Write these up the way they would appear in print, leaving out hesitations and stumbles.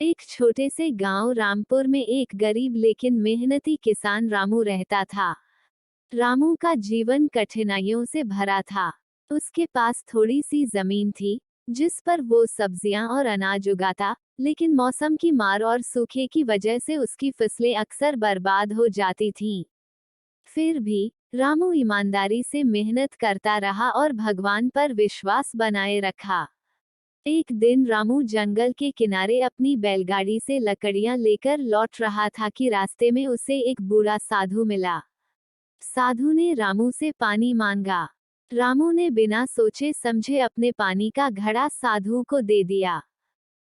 एक छोटे से गांव रामपुर में एक गरीब लेकिन मेहनती किसान रामू रहता था। रामू का जीवन कठिनाइयों से भरा था। उसके पास थोड़ी सी जमीन थी जिस पर वो सब्जियां और अनाज उगाता, लेकिन मौसम की मार और सूखे की वजह से उसकी फसलें अक्सर बर्बाद हो जाती थीं। फिर भी रामू ईमानदारी से मेहनत करता रहा और भगवान पर विश्वास बनाए रखा। एक दिन रामू जंगल के किनारे अपनी बैलगाड़ी से लकड़ियां लेकर लौट रहा था कि रास्ते में उसे एक बूढ़ा साधु मिला। साधु ने रामू से पानी मांगा। रामू ने बिना सोचे समझे अपने पानी का घड़ा साधु को दे दिया।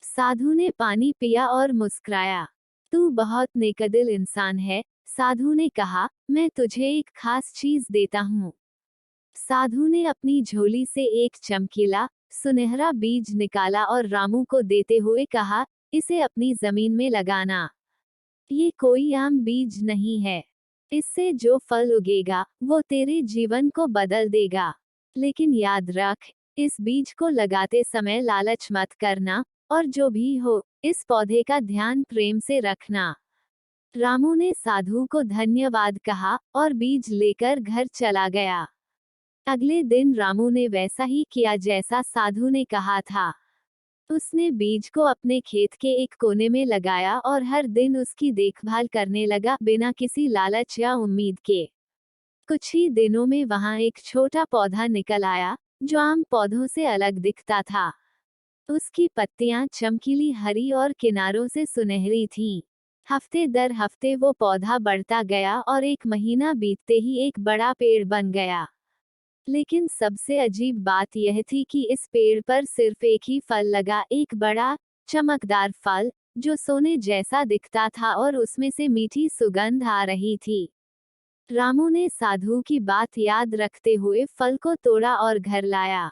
साधु ने पानी पिया और मुस्कुराया। तू बहुत नेकदिल इंसान है, साधु ने कहा, मैं तुझे एक खास चीज देता हूँ। साधु ने अपनी झोली से एक चमकीला सुनहरा बीज निकाला और रामू को देते हुए कहा, इसे अपनी जमीन में लगाना। ये कोई आम बीज नहीं है। इससे जो फल उगेगा वो तेरे जीवन को बदल देगा। लेकिन याद रख, इस बीज को लगाते समय लालच मत करना, और जो भी हो, इस पौधे का ध्यान प्रेम से रखना। रामू ने साधु को धन्यवाद कहा और बीज लेकर घर चला गया। अगले दिन रामू ने वैसा ही किया जैसा साधु ने कहा था। उसने बीज को अपने खेत के एक कोने में लगाया और हर दिन उसकी देखभाल करने लगा, बिना किसी लालच या उम्मीद के। कुछ ही दिनों में वहां एक छोटा पौधा निकल आया जो आम पौधों से अलग दिखता था। उसकी पत्तियां चमकीली हरी और किनारों से सुनहरी थीं। हफ्ते दर हफ्ते वो पौधा बढ़ता गया और एक महीना बीतते ही एक बड़ा पेड़ बन गया। लेकिन सबसे अजीब बात यह थी कि इस पेड़ पर सिर्फ एक ही फल लगा, एक बड़ा चमकदार फल जो सोने जैसा दिखता था और उसमें से मीठी सुगंध आ रही थी। रामू ने साधु की बात याद रखते हुए फल को तोड़ा और घर लाया।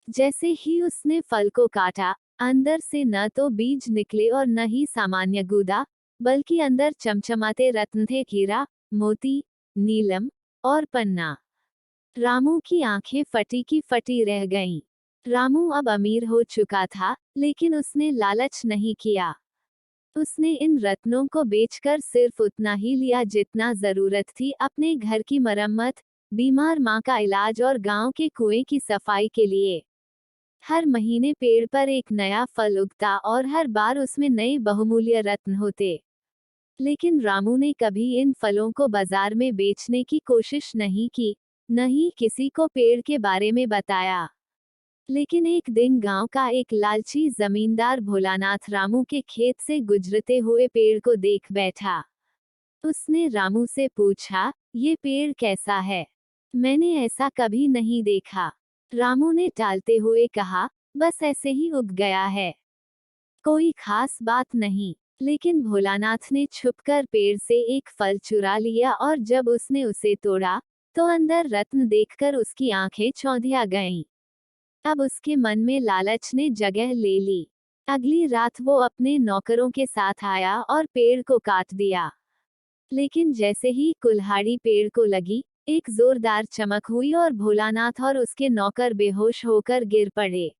जैसे ही उसने फल को काटा, अंदर से न तो बीज निकले और न ही सामान्य गूदा, बल्कि अंदर चमचमाते रत्न थे, हीरा, मोती, नीलम और पन्ना। रामू की आंखें फटी की फटी रह गईं। रामू अब अमीर हो चुका था, लेकिन उसने लालच नहीं किया। उसने इन रत्नों को बेचकर सिर्फ उतना ही लिया जितना जरूरत थी, अपने घर की मरम्मत, बीमार माँ का इलाज और गांव के कुएं की सफाई के लिए। हर महीने पेड़ पर एक नया फल उगता और हर बार उसमें नए बहुमूल्य रत्न होते। लेकिन रामू ने कभी इन फलों को बाजार में बेचने की कोशिश नहीं की, न ही किसी को पेड़ के बारे में बताया। लेकिन एक दिन गांव का एक लालची जमींदार भोलानाथ रामू के खेत से गुजरते हुए पेड़ को देख बैठा। उसने रामू से पूछा, ये पेड़ कैसा है? मैंने ऐसा कभी नहीं देखा। रामू ने टालते हुए कहा, बस ऐसे ही उग गया है, कोई खास बात नहीं। लेकिन भोलानाथ ने छुपकर पेड़ से एक फल चुरा लिया और जब उसने उसे तोड़ा तो अंदर रत्न देखकर उसकी आंखें चौंधिया गईं। अब उसके मन में लालच ने जगह ले ली। अगली रात वो अपने नौकरों के साथ आया और पेड़ को काट दिया। लेकिन जैसे ही कुल्हाड़ी पेड़ को लगी, एक जोरदार चमक हुई और भोलानाथ और उसके नौकर बेहोश होकर गिर पड़े।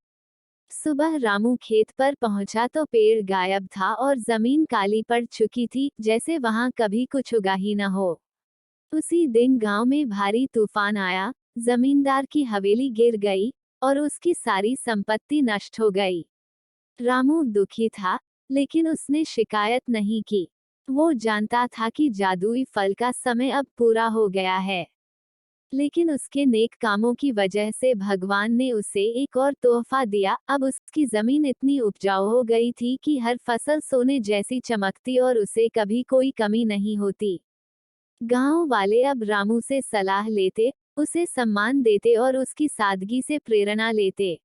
सुबह रामू खेत पर पहुंचा तो पेड़ गायब था और जमीन काली पड़ चुकी थी, जैसे वहां कभी कुछ उगा ही न हो। उसी दिन गांव में भारी तूफान आया, जमींदार की हवेली गिर गई और उसकी सारी संपत्ति नष्ट हो गई। रामू दुखी था, लेकिन उसने शिकायत नहीं की। वो जानता था कि जादुई फल का समय अब पूरा हो गया है। लेकिन उसके नेक कामों की वजह से भगवान ने उसे एक और तोहफा दिया। अब उसकी जमीन इतनी उपजाऊ हो गई थी कि हर फसल सोने जैसी चमकती और उसे कभी कोई कमी नहीं होती। गांव वाले अब रामू से सलाह लेते, उसे सम्मान देते और उसकी सादगी से प्रेरणा लेते।